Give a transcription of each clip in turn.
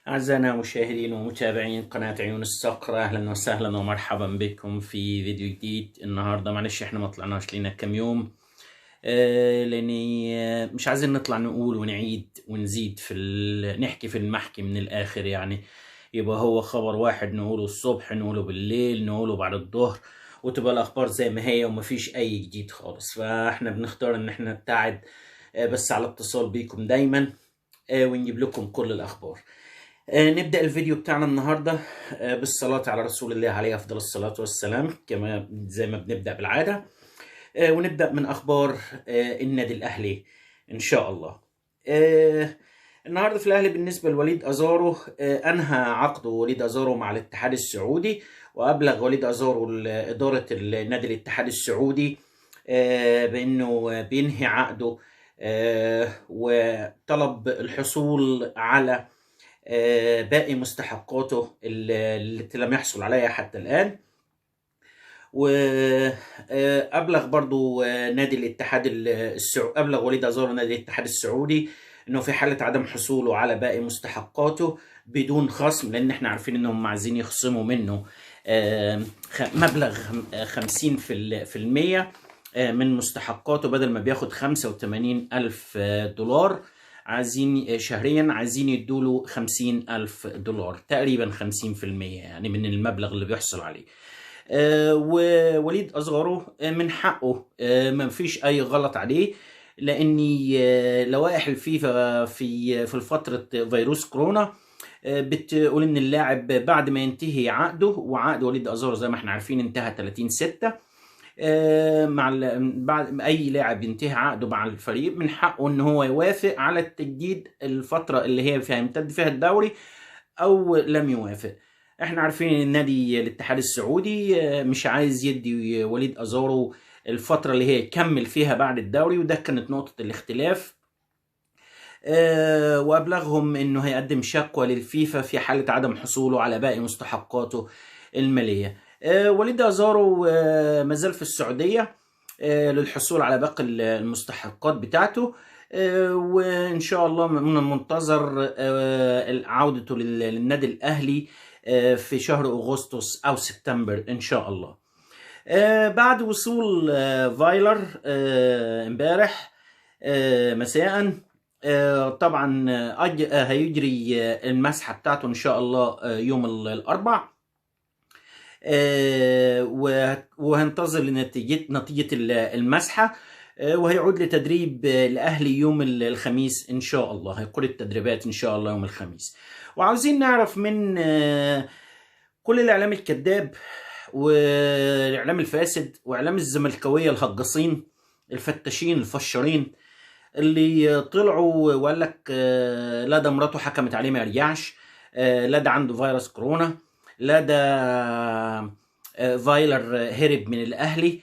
أعزائنا مشاهدين ومتابعين قناة عيون الصقر، أهلا وسهلا ومرحبا بكم في فيديو جديد. النهاردة معلش احنا ما طلعناش لنا كم يوم لأني مش عايزين نطلع نقول ونعيد ونزيد نحكي في المحكي من الآخر. يعني يبقى هو خبر واحد نقوله الصبح، نقوله بالليل، نقوله بعد الظهر، وتبقى الأخبار زي ما هي ومفيش أي جديد خالص. فاحنا بنختار إن احنا نبتعد بس على اتصال بيكم دايما ونجيب لكم كل الأخبار. نبدأ الفيديو بتاعنا النهاردة بالصلاة على رسول الله عليه أفضل الصلاة والسلام، كما زي ما بنبدأ بالعادة. ونبدأ من أخبار النادي الأهلي إن شاء الله. النهاردة في الأهلي بالنسبة لوليد أزارو، أنهى عقده وليد أزارو مع الاتحاد السعودي، وأبلغ وليد أزارو إدارة النادي الاتحاد السعودي بأنه بينهي عقده، وطلب الحصول على باقي مستحقاته التي لم يحصل عليها حتى الآن. وأبلغ برضو نادي الاتحاد السعودي، أبلغ وليد أزارو نادي الاتحاد السعودي أنه في حالة عدم حصوله على باقي مستحقاته بدون خصم، لأن احنا عارفين أنهم عايزين يخصموا منه مبلغ 50% من مستحقاته، بدل ما بياخد 85,000 دولار عايزين شهريا، عايزين يدوله 50,000 دولار، تقريبا 50% يعني من المبلغ اللي بيحصل عليه. ووليد أزارو من حقه، ما فيش أي غلط عليه، لأن لوائح الفيفا في فترة فيروس كورونا بتقول إن اللاعب بعد ما ينتهي عقده، وعقد وليد أزارو زي ما احنا عارفين انتهى 30/6، بعد اي لاعب ينتهي عقده مع الفريق من حقه ان هو يوافق على التجديد الفتره اللي هي فيها يمتد فيها الدوري او لم يوافق. احنا عارفين ان النادي الاتحاد السعودي مش عايز يدي وليد أزارو الفتره اللي هي يكمل فيها بعد الدوري، وده كانت نقطه الاختلاف. وابلغهم انه هيقدم شكوى للفيفا في حاله عدم حصوله على باقي مستحقاته الماليه. وليد أزارو ما زال في السعوديه للحصول على باقي المستحقات بتاعته، وان شاء الله من المنتظر عودته للنادي الاهلي في شهر اغسطس او سبتمبر ان شاء الله. بعد وصول فايلر امبارح مساء، طبعا هيجري المسحه بتاعته ان شاء الله يوم الاربع، وهنتظر نتيجه المسحه، وهيعود لتدريب الاهلي يوم الخميس ان شاء الله، هيقود التدريبات ان شاء الله يوم الخميس. وعاوزين نعرف من كل الاعلام الكذاب والاعلام الفاسد واعلام الزملكاويه الهجاصين الفتاشين الفشارين اللي طلعوا وقال لك لا ده مراته حكمت عليه ما يرجعش، لا ده عنده فيروس كورونا، لا ده فايلر هرب من الاهلي،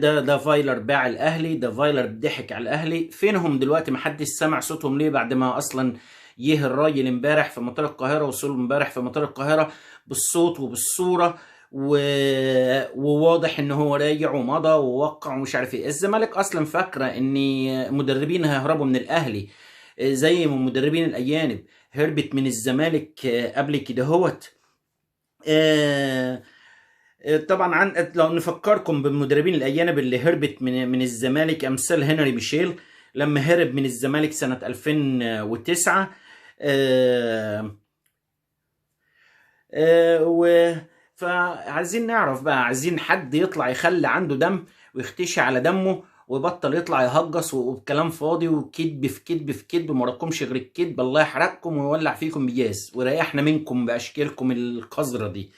ده فايلر باع الاهلي، ده فايلر ضحك على الاهلي. فينهم دلوقتي؟ محدش سمع صوتهم ليه بعد ما اصلا يه الراجل امبارح في مطار القاهره، وصول امبارح في مطار القاهره بالصوت وبالصوره، وواضح ان هو راجع ومضى ووقع ومش عارف ايه. الزمالك اصلا فاكره ان مدربين هيهربوا من الاهلي زي ما مدربين الاجانب هربت من الزمالك قبل كده هوت. طبعا لو نفكركم بالمدربين الاجانب اللي هربت من الزمالك، امثال هنري ميشيل لما هرب من الزمالك سنه 2009. فعايزين نعرف بقى، عايزين حد يطلع يخلي عنده دم ويختشي على دمه ويبطل يطلع يهجص وبكلام فاضي وكذب في كذب في كذب، ما وراكمش غير الكذب. الله يحرقكم ويولع فيكم بجاز ويريحنا منكم باشكالكم القذره دي.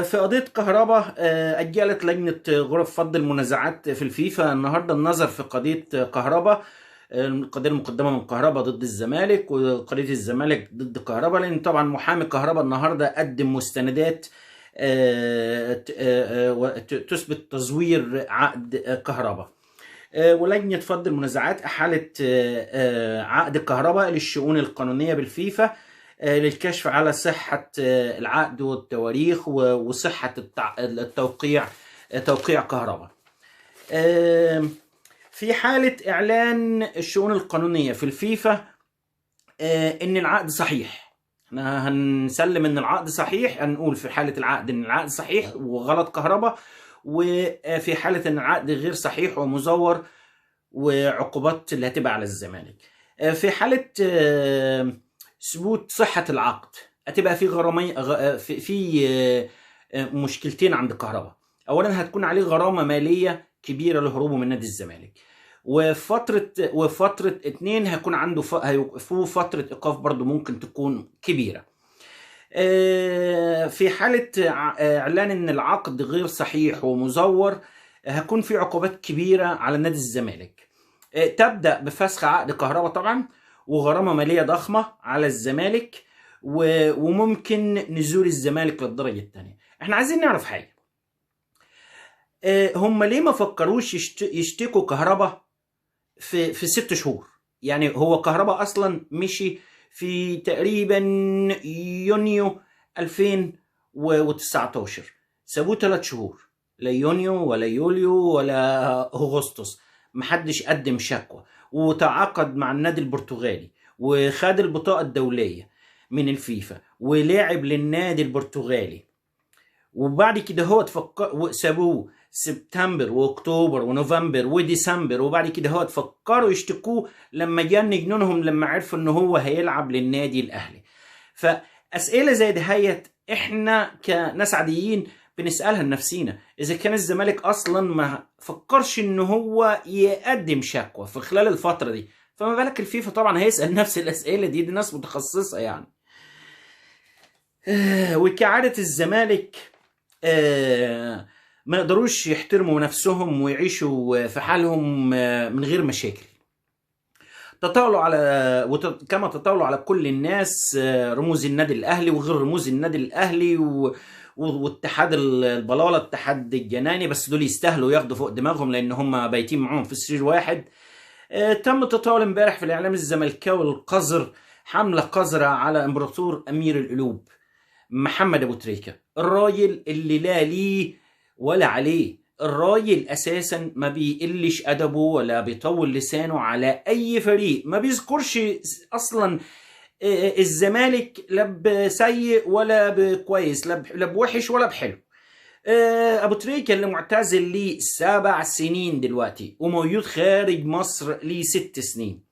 في قضية كهربا، أجلت لجنة غرف فض المنازعات في الفيفا النهاردة النظر في قضية كهربا، القضية المقدمة من كهربا ضد الزمالك وقضية الزمالك ضد كهربا، لأن طبعا محامي كهربا النهاردة قدم مستندات تثبت تزوير عقد كهربا. ولجنة فض المنازعات أحالت عقد كهربا للشؤون القانونية بالفيفا للكشف على صحة العقد والتواريخ وصحة توقيع كهربا. في حالة إعلان الشؤون القانونية في الفيفا إن العقد صحيح، احنا هنسلم ان العقد صحيح، هنقول في حالة العقد ان العقد صحيح وغلط كهرباء، وفي حالة ان العقد غير صحيح ومزور وعقوبات اللي هتبقى على الزمالك. في حالة ثبوت صحة العقد هتبقى في غرامي في مشكلتين عند كهرباء. اولا هتكون عليه غرامة مالية كبيرة لهروبه من نادي الزمالك، وفترة اتنين هيكون عنده فترة ايقاف برضو ممكن تكون كبيرة. في حالة اعلان ان العقد غير صحيح ومزور هيكون في عقوبات كبيرة على نادي الزمالك، تبدأ بفسخ عقد كهرباء طبعا، وغرامة مالية ضخمة على الزمالك، وممكن نزول الزمالك للدرجة الثانية. احنا عايزين نعرف حاجة، هم ليه ما فكروش يشتكوا كهرباء في 6 شهور؟ يعني هو كهرباء اصلا مشي في تقريبا يونيو 2019، سابوه 3 شهور، لا يونيو ولا يوليو ولا اغسطس، محدش قدم شكوى، وتعاقد مع النادي البرتغالي وخد البطاقة الدولية من الفيفا ولعب للنادي البرتغالي، وبعد كده هو سابوه سبتمبر واكتوبر ونوفمبر وديسمبر، وبعد كده هو فكروا يشتكوه لما جان جنونهم لما عرفوا ان هو هيلعب للنادي الاهلي. فاسئله زي دهيت احنا كناس عاديين بنسالها لنفسينا، اذا كان الزمالك اصلا ما فكرش ان هو يقدم شكوى في خلال الفتره دي، فما بالك الفيفا طبعا هيسال نفس الاسئله دي ناس متخصصه يعني. وكعاده الزمالك ما يقدروش يحترموا نفسهم ويعيشوا في حالهم من غير مشاكل. تطاولوا على كما تطاولوا على كل الناس رموز النادي الاهلي وغير رموز النادي الاهلي واتحاد البلاله، اتحاد الجناني، بس دول يستاهلوا ياخدوا فوق دماغهم لان هم بايتين معاهم في سرير واحد. تم التطاول امبارح في الاعلام الزملكاوي القذر حمله قذره على امبراطور امير القلوب محمد ابو تريكه، الراجل اللي لا ليه ولا عليه، الراجل اساسا ما بيقلش ادبه ولا بيطول لسانه على اي فريق، ما بيذكرش اصلا الزمالك لا بسيء ولا بكويس، لا بوحش ولا بحلو. ابو تريكه اللي معتزل ليه 7 سنين دلوقتي وموجود خارج مصر ليه 6 سنين،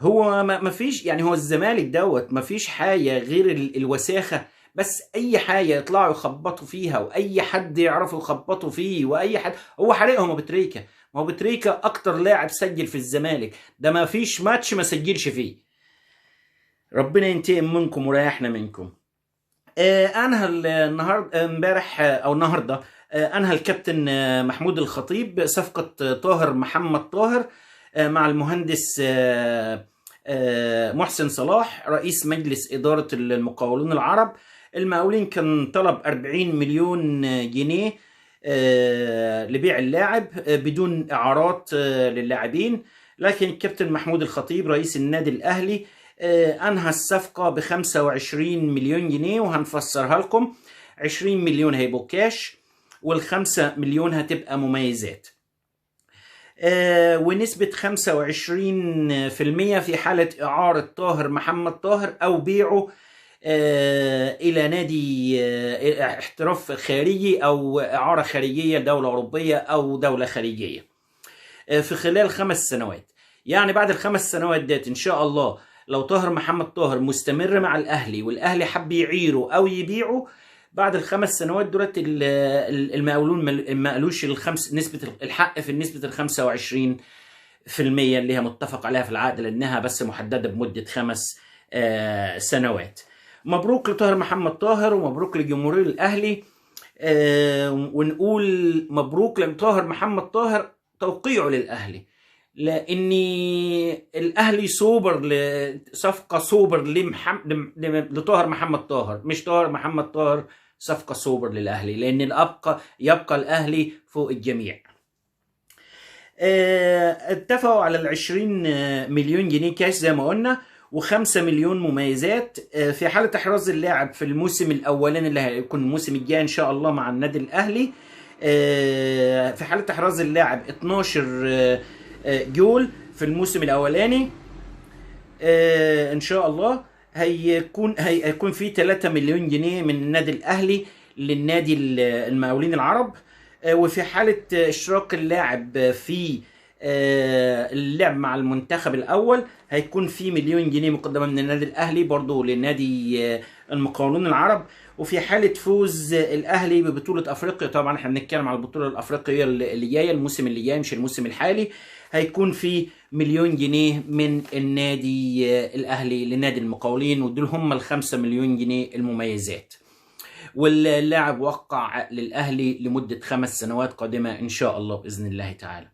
هو ما فيش يعني، هو الزمالك دوت ما فيش حاجه غير الوساخه، بس اي حاجه يطلعوا يخبطوا فيها واي حد يعرفوا يخبطوا فيه واي حد، هو حريقهم ابو تريكه. ما هو ابو تريكه اكتر لاعب سجل في الزمالك، ده ما فيش ماتش ما سجلش فيه. ربنا ينتقم منكم وريحنا منكم. انهى النهارده امبارح او النهارده انهى الكابتن محمود الخطيب صفقه طاهر محمد طاهر مع المهندس محسن صلاح رئيس مجلس اداره المقاولون العرب. المقاولين كان طلب 40 مليون جنيه لبيع اللاعب بدون اعارات للاعبين، لكن الكابتن محمود الخطيب رئيس النادي الاهلي انهى الصفقه ب 25 مليون جنيه، وهنفسرها لكم. 20 مليون هيبقوا كاش وال5 مليون هتبقى مميزات، ونسبة 25% في حالة إعارة طاهر محمد طاهر أو بيعه إلى نادي احتراف خارجي أو إعارة خارجية، دولة أوروبية أو دولة خارجية، في خلال 5 سنوات. يعني بعد ال5 سنوات ديت إن شاء الله لو طاهر محمد طاهر مستمر مع الأهلي والأهلي حب يعيره أو يبيعه، بعد ال5 سنوات دولت المقاولون ما قالوش نسبة الحق في نسبة ال25% اللي هي متفق عليها في العقد، لأنها بس محددة بمدة 5 سنوات. مبروك لطاهر محمد طاهر ومبروك لجمهور الأهلي، ونقول مبروك لطاهر محمد طاهر توقيعه للأهلي، لأن الأهلي سوبر صفقة سوبر لطاهر محمد طاهر، مش طاهر محمد طاهر صفقة سوبر للأهلي، لأن يبقى الأهلي فوق الجميع. اتفقوا على 20 مليون جنيه كاش زي ما قلنا، و5 مليون مميزات في حالة احراز اللاعب في الموسم الأولاني اللي هيكون الموسم الجاي إن شاء الله مع النادي الأهلي. في حالة احراز اللاعب 12 جول في الموسم الأولاني إن شاء الله. هيكون في 3 مليون جنيه من النادي الاهلي للنادي المقاولين العرب. وفي حالة اشتراك اللاعب في اللعب مع المنتخب الاول هيكون في مليون جنيه مقدمة من النادي الاهلي برضو لنادي المقاولون العرب. وفي حالة فوز الاهلي ببطولة افريقيا، طبعا احنا بنتكلم على البطولة الافريقية اللي جاية الموسم اللي جاي مش الموسم الحالي، هيكون في مليون جنيه من النادي الاهلي لنادي المقاولين، ودول هم ال5 مليون جنيه المميزات. واللاعب وقع للاهلي لمدة 5 سنوات قادمة ان شاء الله باذن الله تعالى.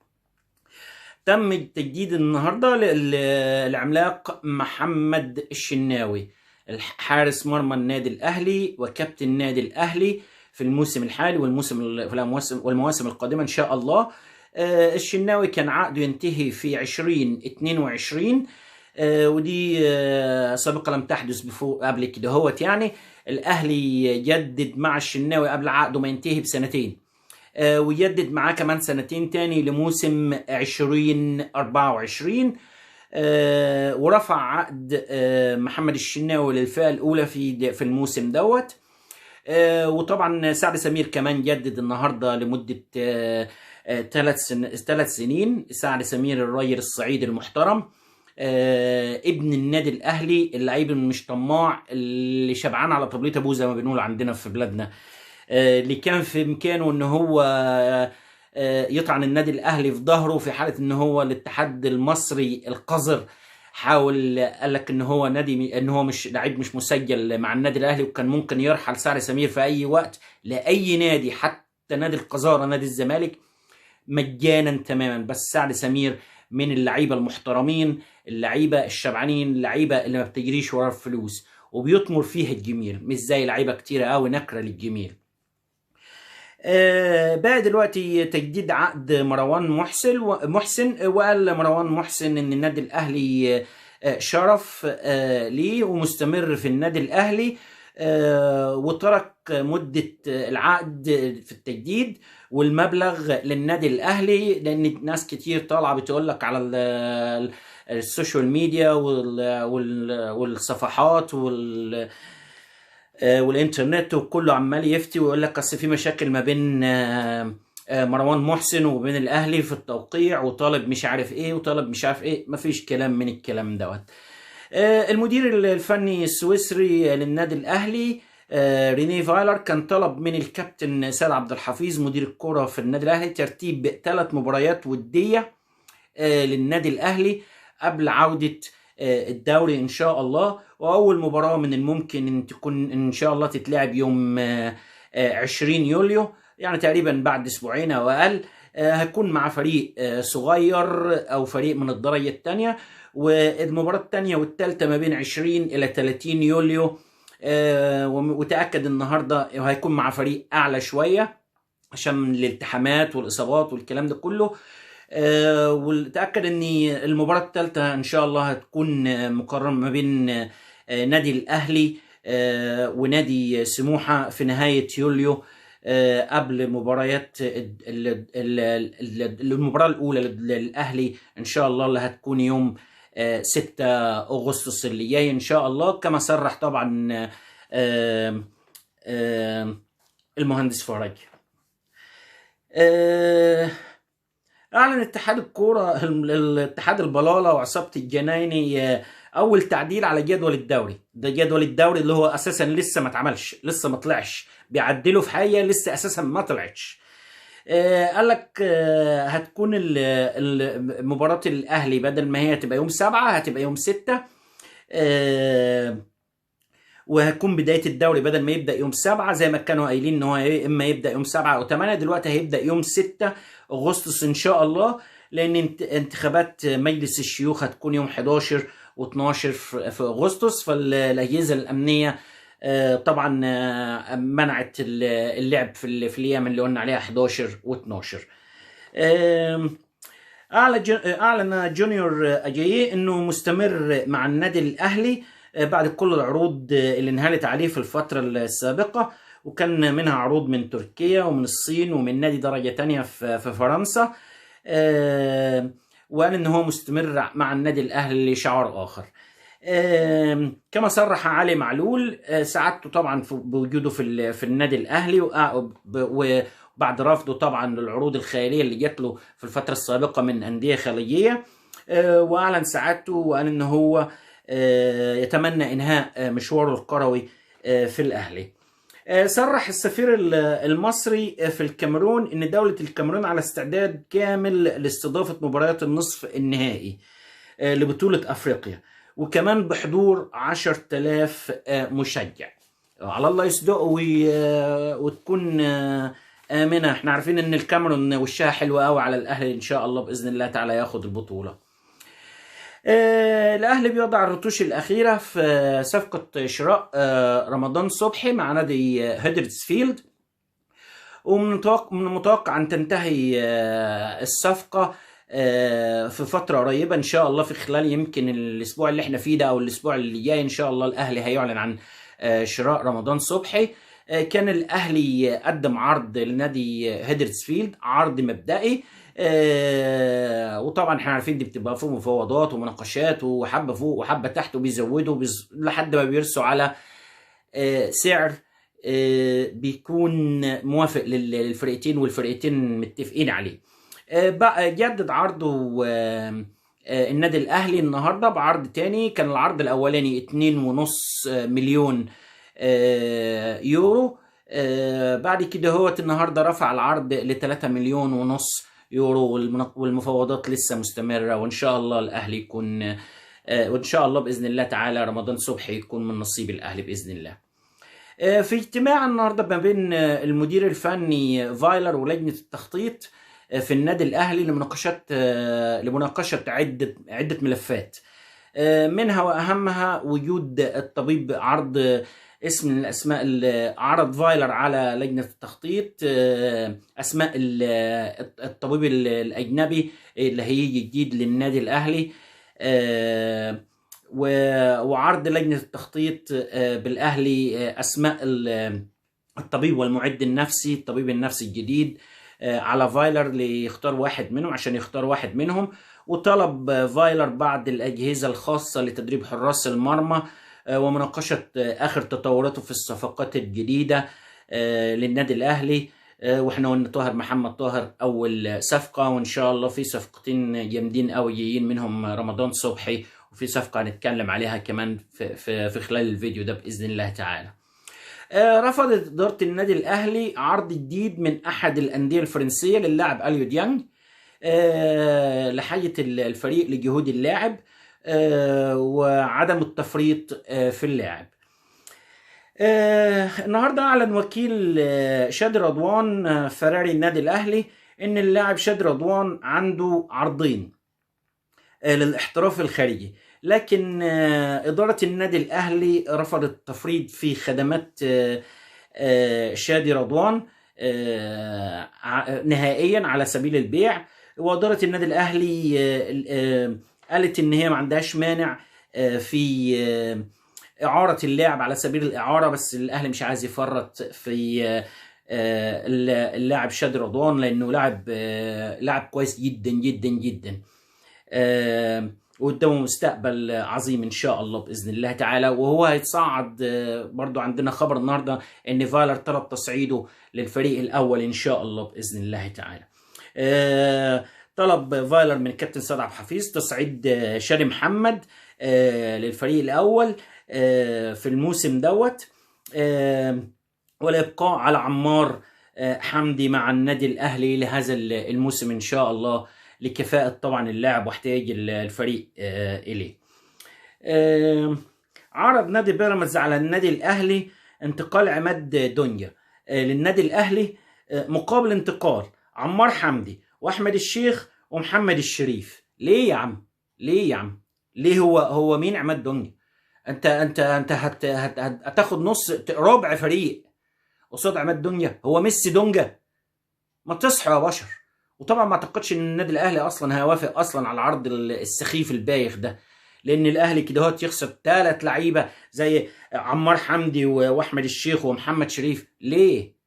تم التجديد النهارده للعملاق محمد الشناوي، حارس مرمى النادي الاهلي وكابتن النادي الاهلي في الموسم الحالي والمواسم القادمه ان شاء الله. الشناوي كان عقده ينتهي في 2022، ودي سابقا لم تحدث قبل كده هوت. يعني الاهلي جدد مع الشناوي قبل عقده ما ينتهي بسنتين، ويجدد معاه كمان سنتين تاني لموسم 2024. ورفع عقد محمد الشناوي للفئة الأولى في الموسم دوت. وطبعا سعد سمير كمان جدد النهارده لمدة 3 سنين. سعد سمير الراجل الصعيدي المحترم، ابن النادي الأهلي، اللعيب مش طماع، اللي شبعان على طبلية أبوه زي ما بنقول عندنا في بلادنا، اللي كان في إمكانه إن هو يطعن النادي الاهلي في ظهره في حاله ان هو الاتحاد المصري القذر حاول قال لك ان هو مش لعيب مش مسجل مع النادي الاهلي، وكان ممكن يرحل سعد سمير في اي وقت لاي نادي، حتى نادي القذاره نادي الزمالك مجانا تماما. بس سعد سمير من اللعيبه المحترمين، اللعيبه الشبعانين، اللعيبه اللي ما بتجريش ورا الفلوس وبيطمر فيها الجميل، مش زي لعيبه كتيره قوي نكره للجميل. بقى دلوقتي تجديد عقد مروان محسن. وقال مروان محسن ان النادي الاهلي شرف ليه ومستمر في النادي الاهلي، وترك مدة العقد في التجديد والمبلغ للنادي الاهلي، لان ناس كتير طالعه بتقول لك على السوشيال ميديا والصفحات والانترنت وكله عمال يفتي ويقول لك اصل في مشاكل ما بين مروان محسن وبين الاهلي في التوقيع، وطالب مش عارف ايه وطالب مش عارف ايه. مفيش كلام من الكلام دوت. المدير الفني السويسري للنادي الاهلي ريني فايلر كان طلب من الكابتن سيد عبد الحفيظ مدير الكرة في النادي الاهلي ترتيب 3 مباريات ودية للنادي الاهلي قبل عودة الدوري ان شاء الله. واول مباراة من الممكن ان تكون ان شاء الله تتلعب يوم 20 يوليو، يعني تقريبا بعد اسبوعين او اقل. هيكون مع فريق صغير او فريق من الدرجة الثانية. والمباراة الثانية والثالثة ما بين 20 الى 30 يوليو. وتأكد النهاردة هيكون مع فريق اعلى شوية عشان الالتحامات والاصابات والكلام ده كله. وتأكد ان المباراة الثالثة ان شاء الله هتكون مقررة ما بين نادي الاهلي ونادي سموحة في نهاية يوليو، قبل مباريات المباراة الاولى للاهلي ان شاء الله اللي هتكون يوم 6 اغسطس اللي جاي ان شاء الله، كما صرح طبعا المهندس فرج. اعلن اتحاد الكوره الاتحاد البلاله وعصابه الجنايني اول تعديل على جدول الدوري. ده جدول الدوري اللي هو اساسا لسه ما اتعملش، لسه ما طلعش، بيعدلوا في حاجه لسه اساسا ما طلعتش. قال لك هتكون مباراه الاهلي بدل ما هي تبقى يوم 7 هتبقى يوم 6. وهيكون بدايه الدوري بدل ما يبدا يوم 7 زي ما كانوا قايلين ان هو اما يبدا يوم 7 او 8، دلوقتي هيبدا يوم 6 اغسطس ان شاء الله، لان انتخابات مجلس الشيوخ هتكون يوم 11 و12 في اغسطس. فالاجهزه الامنيه طبعا منعت اللعب في الايام اللي قلنا عليها 11 و12. اعلن جونيور اجاييه انه مستمر مع النادي الاهلي بعد كل العروض اللي انهالت عليه في الفترة السابقة، وكان منها عروض من تركيا ومن الصين ومن نادي درجة تانية في فرنسا. وقال ان هو مستمر مع النادي الاهلي لشعار اخر. كما صرح علي معلول سعادته طبعا بوجوده في النادي الاهلي، وبعد رفضه طبعا للعروض الخياليه اللي جات له في الفتره السابقه من انديه خليجيه، واعلن سعادته وقال ان هو يتمنى انهاء مشواره الكروي في الاهلي. صرح السفير المصري في الكاميرون ان دولة الكاميرون على استعداد كامل لاستضافة مباريات النصف النهائي لبطولة افريقيا، وكمان بحضور 10,000 مشجع. على الله يصدق وتكون آمنة. احنا عارفين ان الكاميرون وشها حلوة قوي على الاهلي، ان شاء الله باذن الله تعالى ياخد البطولة. الاهلي بيضع الرتوش الاخيره في صفقه شراء رمضان صبحي مع نادي هدرسفيلد، ومن المتوقع ان تنتهي الصفقه في فتره قريبه ان شاء الله، في خلال يمكن الاسبوع اللي احنا فيه ده او الاسبوع اللي جاي ان شاء الله الاهلي هيعلن عن شراء رمضان صبحي. كان الاهلي قدم عرض لنادي هدرسفيلد، عرض مبدئي، وطبعا احنا عارفين دي بتبقى فيه مفاوضات ومناقشات، وحبه فوق وحبه تحت، وبيزودوا لحد ما بيرسوا على سعر بيكون موافق للفرقتين والفرقتين متفقين عليه. بقى جدد عرضه النادي الاهلي النهارده بعرض تاني. كان العرض الاولاني 2.5 مليون يورو، بعد كده هو النهارده رفع العرض ل 3.5 مليون يورو، والمفاوضات لسه مستمره، وان شاء الله الاهلي يكون وان شاء الله باذن الله تعالى رمضان صبحي يكون من نصيب الاهلي باذن الله. في اجتماع النهارده ما بين المدير الفني فايلر ولجنه التخطيط في النادي الاهلي لمناقشه عده ملفات، منها واهمها وجود الطبيب، عرض اسم من الاسماء اللي عرض فايلر على لجنه التخطيط اسماء الطبيب الاجنبي اللي هيجي جديد للنادي الاهلي، وعرض لجنه التخطيط بالاهلي اسماء الطبيب والمعد النفسي، الطبيب النفسي الجديد، على فايلر ليختار واحد منهم عشان يختار واحد منهم. وطلب فايلر بعض الأجهزة الخاصة لتدريب حراس المرمى ومناقشة آخر تطوراته في الصفقات الجديدة للنادي الأهلي. واحنا قلنا محمد طاهر أول صفقة، وإن شاء الله في صفقتين جامدين قوي جايين منهم رمضان صبحي، وفي صفقة هنتكلم عليها كمان في خلال الفيديو ده بإذن الله تعالى. رفضت إدارة النادي الأهلي عرض جديد من أحد الأندية الفرنسية للاعب أليو ديانج لحاجة الفريق لجهود اللاعب وعدم التفريط في اللاعب. النهارده أعلن وكيل شادي رضوان فراري النادي الأهلي إن اللاعب شادي رضوان عنده عرضين للاحتراف الخارجي، لكن إدارة النادي الأهلي رفضت التفريط في خدمات شادي رضوان نهائيا على سبيل البيع. وإدارة النادي الأهلي قالت إن هي ما عندهاش مانع في إعارة اللاعب على سبيل الإعارة، بس الأهلي مش عايز يفرط في اللاعب شادي رضوان، لأنه لاعب كويس جدا جدا جدا، وقدامه مستقبل عظيم ان شاء الله باذن الله تعالى. وهو هيتصعد، برضو عندنا خبر النهارده ان فايلر طلب تصعيده للفريق الاول ان شاء الله باذن الله تعالى. طلب فايلر من كابتن سيد عبد الحفيظ تصعيد شادي محمد للفريق الاول في الموسم دوت، والابقاء على عمار حمدي مع النادي الاهلي لهذا الموسم ان شاء الله، لكفاءة طبعا اللاعب واحتياج الفريق إليه. عرض نادي بيراميدز على النادي الأهلي انتقال عماد دنيا للنادي الأهلي مقابل انتقال عمار حمدي وأحمد الشيخ ومحمد الشريف. ليه يا عم؟ ليه يا عم؟ ليه؟ هو مين عماد دنيا؟ انت هتاخد نص ربع فريق قصاد عماد دنيا؟ هو ميسي دونجا؟ ما تصحوا يا بشر. وطبعا ما اعتقدش ان النادي الاهلي اصلا هيوافق اصلا على العرض السخيف البايخ ده، لان الاهلي كده هو يخسر 3 لعيبه زي عمار حمدي واحمد الشيخ ومحمد شريف. ليه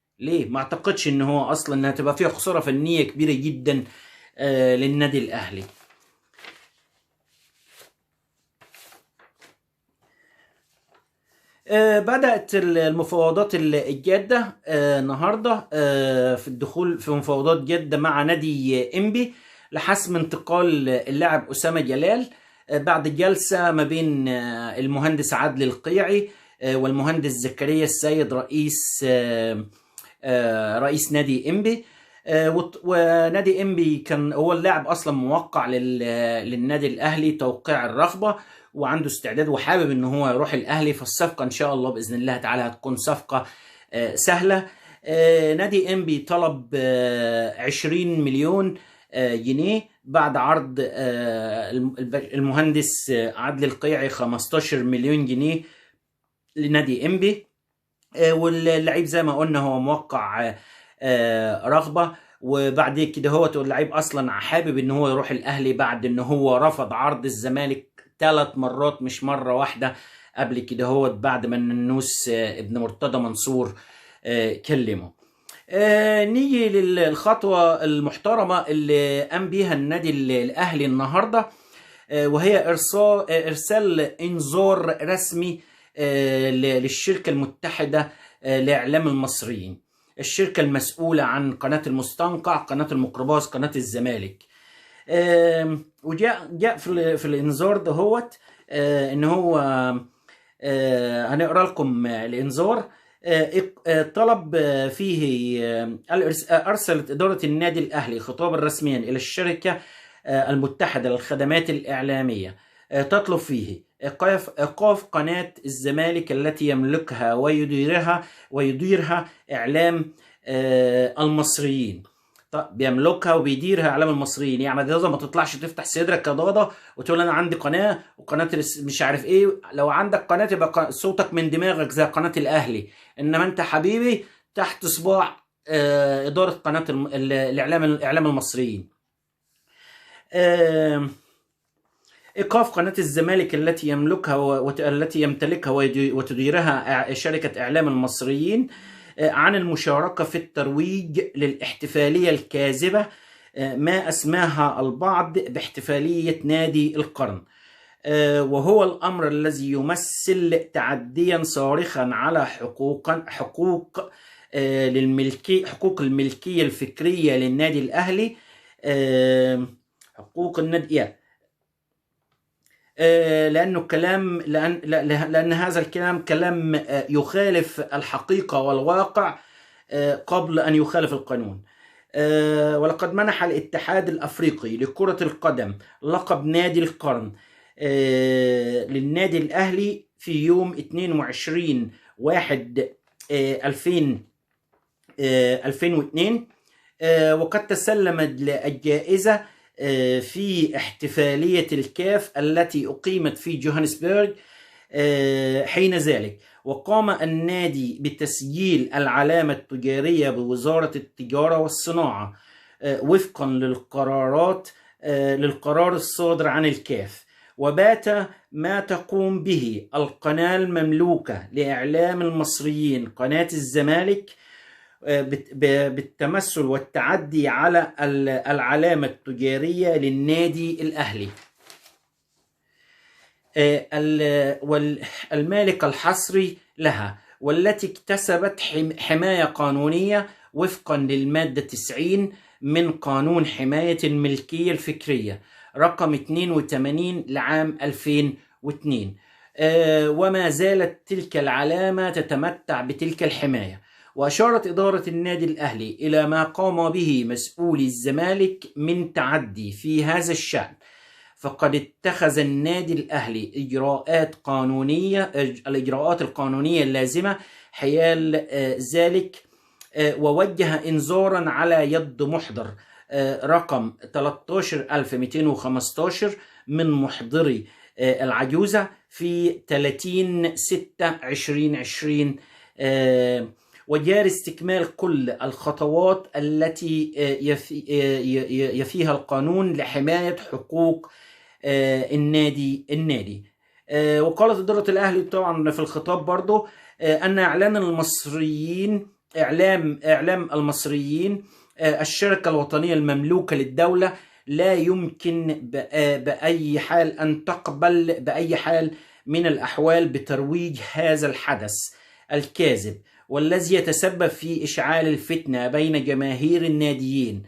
ما اعتقدش ان هو اصلا هتبقى فيها خساره فنيه كبيره جدا للنادي الاهلي. بدأت المفاوضات الجادة النهاردة في الدخول في مفاوضات جادة مع نادي إنبي لحسم انتقال اللاعب أسامة جلال بعد جلسة ما بين المهندس عادل القيعي والمهندس زكريا السيد رئيس نادي إنبي. ونادي إنبي كان هو اللاعب أصلا موقع للنادي الأهلي توقيع الرغبة، وعنده استعداد وحابب ان هو يروح الاهلي. فالصفقه ان شاء الله باذن الله تعالى هتكون صفقه سهله. نادي انبي طلب 20 مليون جنيه بعد عرض المهندس عادل القيعي 15 مليون جنيه لنادي انبي. واللعيب زي ما قلنا هو موقع رغبه، وبعد كده هو اللعيب اصلا حابب ان هو يروح الاهلي بعد ان هو رفض عرض الزمالك 3 مرات مش مرة واحدة قبل كده، هو بعد ما النوس ابن مرتضى منصور كلمه. نيجي للخطوة المحترمة اللي قام بيها النادي الأهلي النهاردة، وهي إرسال إنذار رسمي للشركة المتحدة لإعلام المصريين، الشركة المسؤولة عن قناة المستنقع، قناة الميكروباص، قناة الزمالك. وجاء في الانذار دهوت ان هو هنقرا لكم الانذار. طلب فيه ارسلت اداره النادي الاهلي خطابا رسميا الى الشركه المتحده للخدمات الاعلاميه تطلب فيه ايقاف قناه الزمالك التي يملكها ويديرها اعلام المصريين. بيملكها وبيديرها اعلام المصريين. يعني ضاده ما تطلعش تفتح صدرك يا ضاده وتقول انا عندي قناه وقناه مش عارف ايه. لو عندك قناه يبقى صوتك من دماغك زي قناه الاهلي، انما انت حبيبي تحت صباع اداره قناه الاعلام المصريين. ايقاف قناه الزمالك التي يملكها والتي يمتلكها وتديرها شركه اعلام المصريين عن المشاركة في الترويج للاحتفالية الكاذبة ما أسماها البعض باحتفالية نادي القرن، وهو الأمر الذي يمثل تعديا صارخا على حقوق الملكية الفكرية للنادي الأهلي، حقوق النادي، لأن هذا الكلام كلام يخالف الحقيقة والواقع قبل أن يخالف القانون. ولقد منح الاتحاد الأفريقي لكرة القدم لقب نادي القرن للنادي الأهلي في يوم 22/1/2002، وقد تسلم الجائزة في احتفالية الكاف التي أقيمت في جوهانسبرغ حين ذلك. وقام النادي بتسجيل العلامة التجارية بوزارة التجارة والصناعة وفقا للقرار الصادر عن الكاف. وبات ما تقوم به القناة المملوكة لإعلام المصريين قناة الزمالك بالتمثل والتعدي على العلامة التجارية للنادي الأهلي، والمالك الحصري لها، والتي اكتسبت حماية قانونية وفقا للمادة 90 من قانون حماية الملكية الفكرية رقم 82 لعام 2002. وما زالت تلك العلامة تتمتع بتلك الحماية. وأشارت إدارة النادي الأهلي إلى ما قام به مسؤولي الزمالك من تعدي في هذا الشأن، فقد اتخذ النادي الأهلي الإجراءات القانونية اللازمة حيال ذلك، ووجه إنذارا على يد محضر رقم 13215 من محضري العجوزة في 30/6/2020، وجاري استكمال كل الخطوات التي يفيها القانون لحماية حقوق النادي. وقالت إدارة الأهلي طبعا في الخطاب برضو أن إعلام المصريين الشركة الوطنية المملوكة للدولة لا يمكن بأي حال أن تقبل بأي حال من الأحوال بترويج هذا الحدث الكاذب والذي يتسبب في إشعال الفتنة بين جماهير الناديين،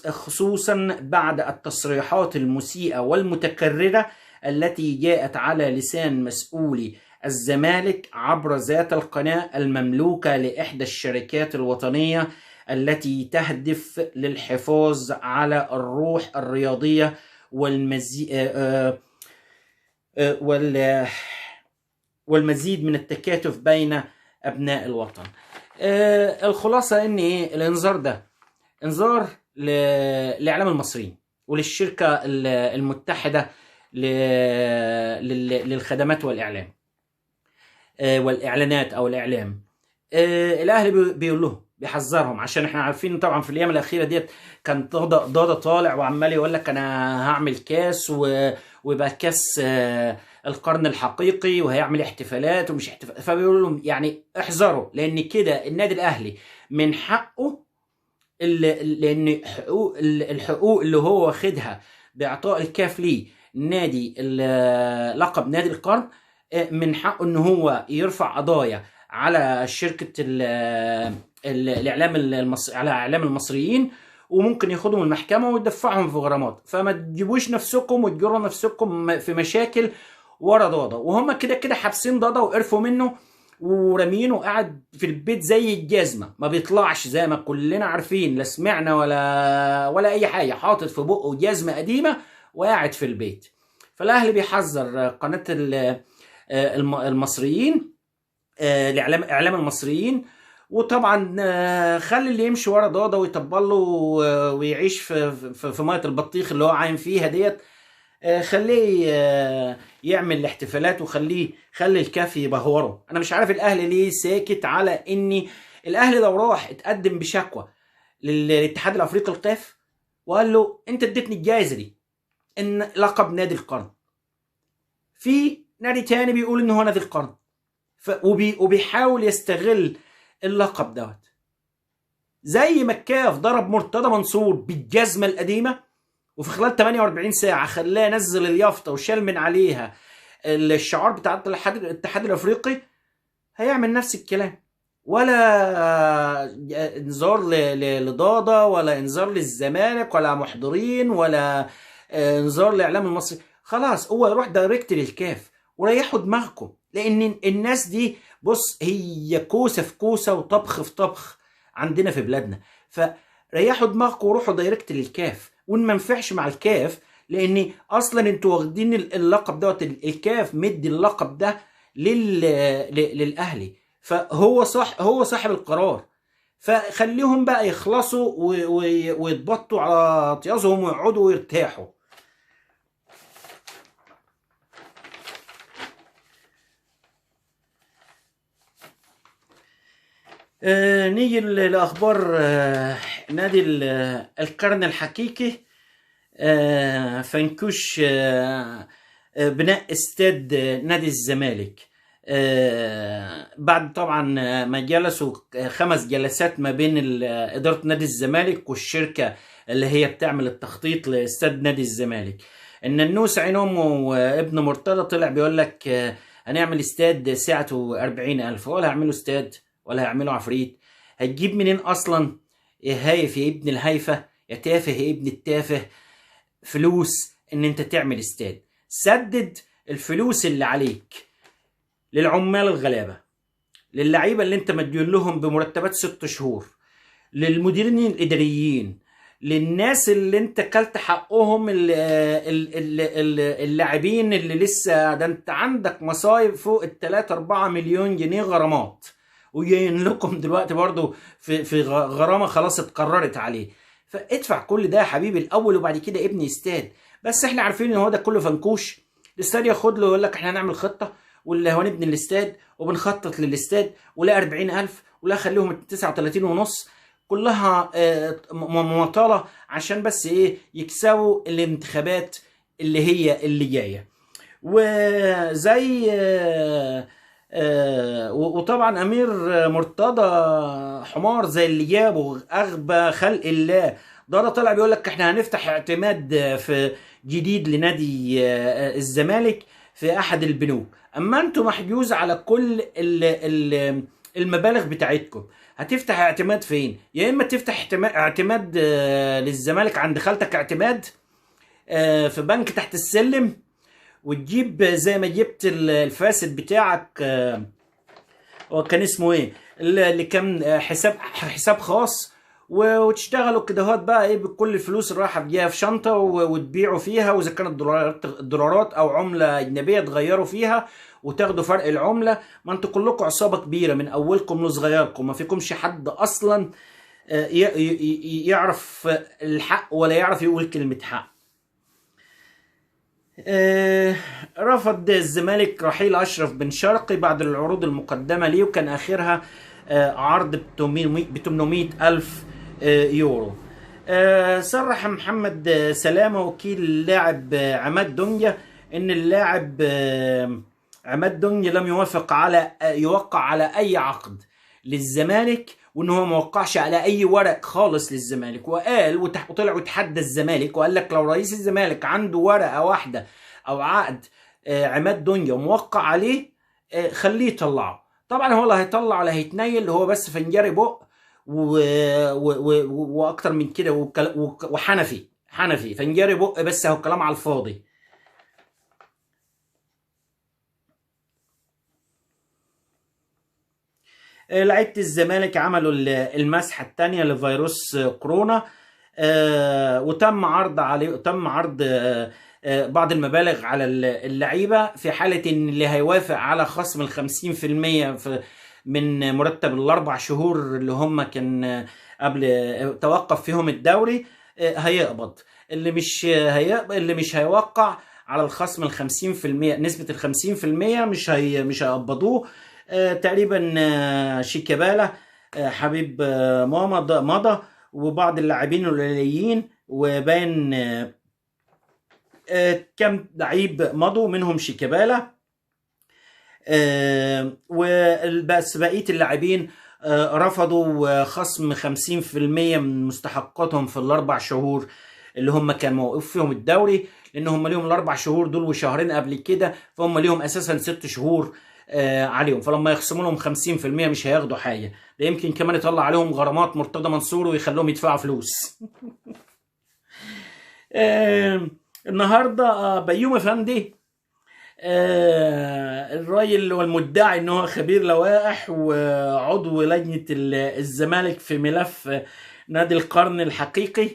خصوصا بعد التصريحات المسيئة والمتكررة التي جاءت على لسان مسؤولي الزمالك عبر ذات القناة المملوكة لإحدى الشركات الوطنية التي تهدف للحفاظ على الروح الرياضية والمزيد من التكاتف بين أبناء الوطن. الخلاصة إن الإنذار ده إنذار لإعلام المصريين وللشركة المتحدة للخدمات والإعلام والإعلانات أو الإعلام. الأهلي بيقول لهم، بيحذرهم، عشان احنا عارفين طبعا في الأيام الأخيرة ديت كان ضاده طالع وعمال يقول لك أنا هعمل كاس ويبقى كاس القرن الحقيقي وهيعمل احتفالات ومش احتفالات. فبيقول لهم يعني احذروا، لأن كده النادي الأهلي من حقه، لأن الحقوق اللي هو واخدها بإعطاء الكاف ليه نادي لقب نادي القرن، من حقه ان هو يرفع قضايا على شركة الاعلام على اعلام المصريين، وممكن ياخدهم المحكمة ويدفعهم في غرامات. فما تجيبوش نفسكم وتجروا نفسكم في مشاكل ورا ضاده، وهم كده كده حابسين ضاده وقرفوا منه ورامينه قاعد في البيت زي الجزمة، ما بيطلعش زي ما كلنا عارفين، لا سمعنا ولا اي حاجة، حاطط في بقه جزمة قديمة وقاعد في البيت. فالاهلي بيحذر قناة المصريين، اعلام المصريين، وطبعا خلي اللي يمشي ورا ضاده ويطبل له ويعيش في ميه البطيخ اللي هو عايم فيها ديت، خليه يعمل الاحتفالات، خلي الكاف يبهوره. انا مش عارف الاهلي ليه ساكت على ان الاهلي لو راح اتقدم بشكوى للاتحاد الافريقي الكاف وقال له انت اديتني الجائزه دي ان لقب نادي القرن، في نادي تاني بيقول ان هو نادي القرن، وبيحاول يستغل اللقب دوت، زي ما الكاف ضرب مرتضى منصور بالجزمه القديمه وفي خلال 48 ساعه خلاه ينزل اليافطه وشال من عليها الشعار بتاع الاتحاد الافريقي، هيعمل نفس الكلام. ولا انذار لضاده، ولا انذار للزمالك، ولا محضرين، ولا انذار لاعلام المصري. خلاص هو يروح دايركت للكاف وريحوا دماغكم، لان الناس دي بص هي كوسه في كوسه وطبخ في طبخ عندنا في بلادنا. فريحوا دماغكم وروحوا دايركت للكاف، وان ما نفعش مع الكاف، لان اصلا انتوا واخدين اللقب دوت، الكاف مدي اللقب ده للاهلي، فهو هو صاحب القرار. فخليهم بقى يخلصوا ويتبطوا على طيازهم ويقعدوا ويرتاحوا. نيجي لأخبار نادي القرن الحقيقي. فنكوش بناء استاد نادي الزمالك بعد طبعا ما جلسوا 5 جلسات ما بين إدارة نادي الزمالك والشركة اللي هي بتعمل التخطيط لاستاد نادي الزمالك. إن النوس عين أمه وابن مرتضى طلع بيقول لك هنعمل استاد سعته 40,000، ولا هيعملوا استاد ولا هيعملوا عفريت. هتجيب منين اصلا يا هايف يا ابن الهايفه يا تافه يا ابن التافه فلوس ان انت تعمل استاد؟ سدد الفلوس اللي عليك للعمال الغلابه، للعيبه اللي انت مديون لهم بمرتبات 6 شهور، للمديرين الاداريين، للناس اللي انت كلت حقهم، اللاعبين اللي لسه، ده انت عندك مصايب فوق 3-4 مليون جنيه غرامات، وجايين لكم دلوقتي برضو في غرامه خلاص اتقررت عليه. فادفع كل ده يا حبيبي الاول، وبعد كده ابني استاد. بس احنا عارفين ان هو ده كله فنكوش. الاستاد ياخد له يقول لك احنا هنعمل خطه ولا هنبني الاستاد وبنخطط للاستاد، ولا 40,000 ولا خليهم 39.5، كلها مماطله عشان بس ايه؟ يكسبوا الانتخابات اللي جايه. وزي وطبعا امير مرتضى حمار زي اللي جابه اغبى خلق الله ده طلع بيقول لك احنا هنفتح اعتماد في جديد لنادي الزمالك في احد البنوك، اما انتوا محجوز على كل المبالغ بتاعتكم. هتفتح اعتماد فين؟ يا اما تفتح اعتماد للزمالك عند خالتك اعتماد في بنك تحت السلم، وتجيب زي ما جبت الفاسد بتاعك، هو كان اسمه ايه، اللي كان حساب خاص، وتشتغلوا كده هوت بقى ايه بكل الفلوس اللي رايحه تجيها في شنطه وتبيعوا فيها، واذا كانت دولارات او عمله اجنبيه تغيروا فيها وتاخدوا فرق العمله. ما انتوا كلكم عصابه كبيره من اولكم لصغيركم، ما فيكمش حد اصلا يعرف الحق ولا يعرف يقول كلمه حق. رفض الزمالك رحيل أشرف بن شرقي بعد العروض المقدمة ليه، وكان آخرها عرض ب 800 ألف يورو. صرح محمد سلامة وكيل اللاعب عماد دنيا إن اللاعب عماد دنيا لم يوقع على أي عقد للزمالك، وان هو ما وقعش على اي ورق خالص للزمالك. وقال وطلع وتحدى الزمالك وقال لك لو رئيس الزمالك عنده ورقه واحده او عقد عماد دنيا موقع عليه خليه يطلعه. طبعا هو لا هيطلع ولا هيتنيل، هو بس فنجري بق واكتر من كده، وحنفي فنجري بق بس، هو كلام على الفاضي. لعيبه الزمالك عملوا المسحه الثانيه لفيروس كورونا، وتم عرض بعض المبالغ على اللعيبه في حاله ان اللي هيوافق على خصم 50% من مرتب الاربع شهور اللي هم كان قبل توقف فيهم الدوري هيقبض. اللي مش هيوقع على الخصم 50%، نسبه 50% مش هيقبضوه. تقريبا شيكابالا حبيب ماما مضى، وبعض اللاعبين القليلين، وباين كم لعيب مضوا منهم شيكابالا، وبس بقيه اللاعبين رفضوا خصم 50% من مستحقاتهم في الاربع شهور اللي هم كان موقف فيهم الدوري، لان هم ليهم الاربع شهور دول وشهرين قبل كده، فهم ليهم اساسا 6 شهور عليهم. فلما يخصموا لهم 50% مش هياخدوا حاجه، ده يمكن كمان يطلع عليهم غرامات مرتضى منصور ويخلوهم يدفعوا فلوس. النهارده بيومي افندي الراجل والمدعي ان هو خبير لوائح وعضو لجنه الزمالك في ملف نادي القرن الحقيقي،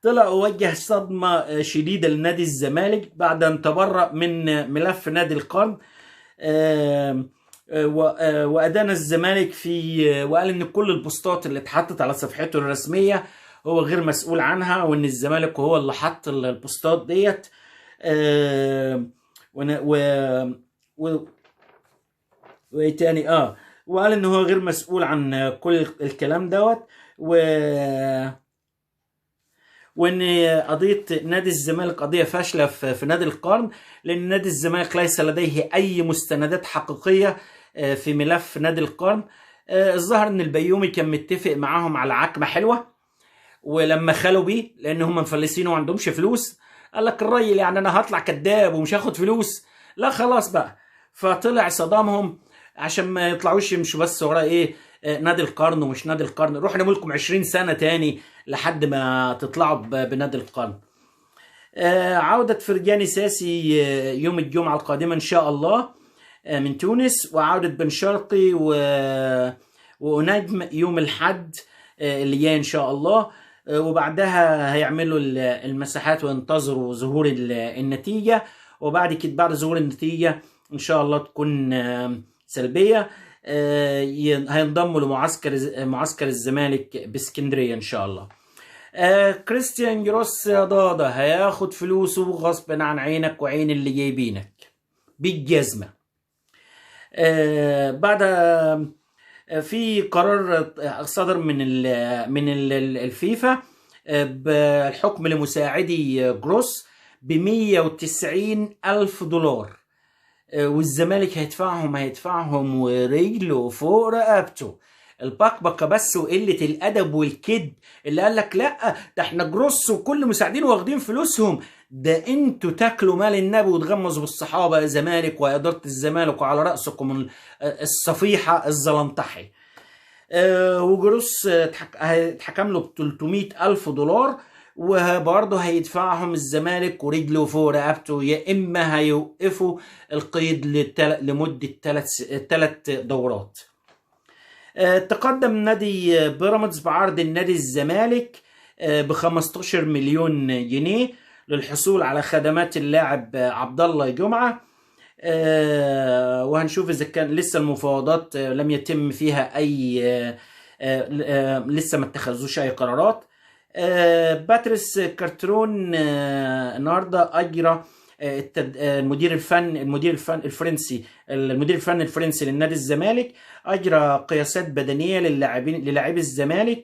طلع ووجه صدمه شديده لنادي الزمالك بعد ان تبرأ من ملف نادي القرن. وأدان الزمالك وقال ان كل البوستات اللي اتحطت على صفحته الرسميه هو غير مسؤول عنها، وان الزمالك هو اللي حط البوستات ديت. وايه تاني وقال ان هو غير مسؤول عن كل الكلام دوت، وان قضيه نادي الزمالك قضيه فاشله في نادي القرن، لان نادي الزمالك ليس لديه اي مستندات حقيقيه في ملف نادي القرن. الظاهر ان البيومي كان متفق معاهم على عكمه حلوه، ولما خلوا بيه لان هم مفلسين وما عندهمش فلوس، قال لك الراجل يعني انا هطلع كذاب ومش هاخد فلوس؟ لا خلاص بقى. فطلع صدامهم عشان ما يطلعوش يمشوا بس ورا ايه نادي القرن ومش نادي القرن، روح نعمل لكم 20 سنه تاني لحد ما تطلعوا بنادي القرن. عودة فرجاني ساسي يوم الجمعة القادمة إن شاء الله من تونس، وعودة بن شرقي ونجم يوم الحد اللي جاي إن شاء الله، وبعدها هيعملوا المساحات وينتظروا ظهور النتيجة، وبعد كده بعد ظهور النتيجة إن شاء الله تكون سلبية هينضموا لمعسكر الزمالك باسكندرية إن شاء الله. كريستيان جروس يا ضاضة هياخد فلوسه غصب عن عينك وعين اللي جايبينك بالجزمة. بعد في قرار صدر من الفيفا بالحكم لمساعدي جروس ب190 ألف دولار، والزمالك هيدفعهم ورجله فوق رقبته. البكبكه بس وقله الادب والكد اللي قال لك لا ده احنا جروس وكل مساعدين واخدين فلوسهم، ده انتوا تاكلوا مال النبي وتغمزوا بالصحابه، زمالك واداره الزمالك وعلى راسكم الصفيحه الزلنطحي. وجروس اتحكم له ب 300,000 دولار، وبرضه هيدفعهم الزمالك ورجله فوق رقبته، يا اما هيوقفوا القيد لمده 3 دورات. تقدم نادي بيراميدز بعرض النادي الزمالك ب 15 مليون جنيه للحصول على خدمات اللاعب عبد الله جمعه. وهنشوف اذا كان لسه المفاوضات لم يتم فيها اي لسه ما اتخذوش اي قرارات. باتريس كارترون النهارده اجرى المدير الفني الفرنسي للنادي الزمالك اجرى قياسات بدنيه للاعبي الزمالك.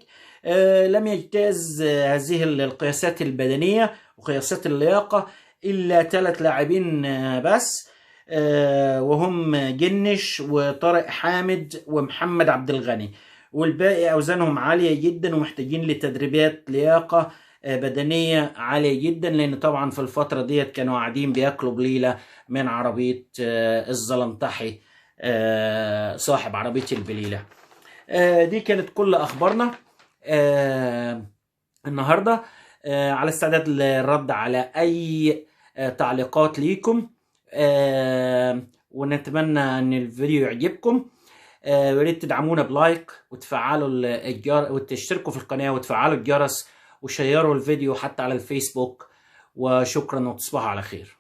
لم يجتاز هذه القياسات البدنيه وقياسات اللياقه الا 3 لاعبين بس، وهم جنش وطارق حامد ومحمد عبد الغني، والباقي اوزانهم عاليه جدا ومحتاجين لتدريبات لياقه بدنيه عاليه جدا، لان طبعا في الفتره ديت كانوا قاعدين بياكلوا بليله من عربيه الزلنطحي صاحب عربيه البليله. دي كانت كل اخبارنا النهارده. على استعداد للرد على اي تعليقات ليكم، ونتمنى ان الفيديو يعجبكم. يا ريت تدعمونا بلايك وتفعلوا الجرس وتشتركوا في القناه وتفعلوا الجرس وشيروا الفيديو حتى على الفيسبوك، وشكرا وتصبحوا على خير.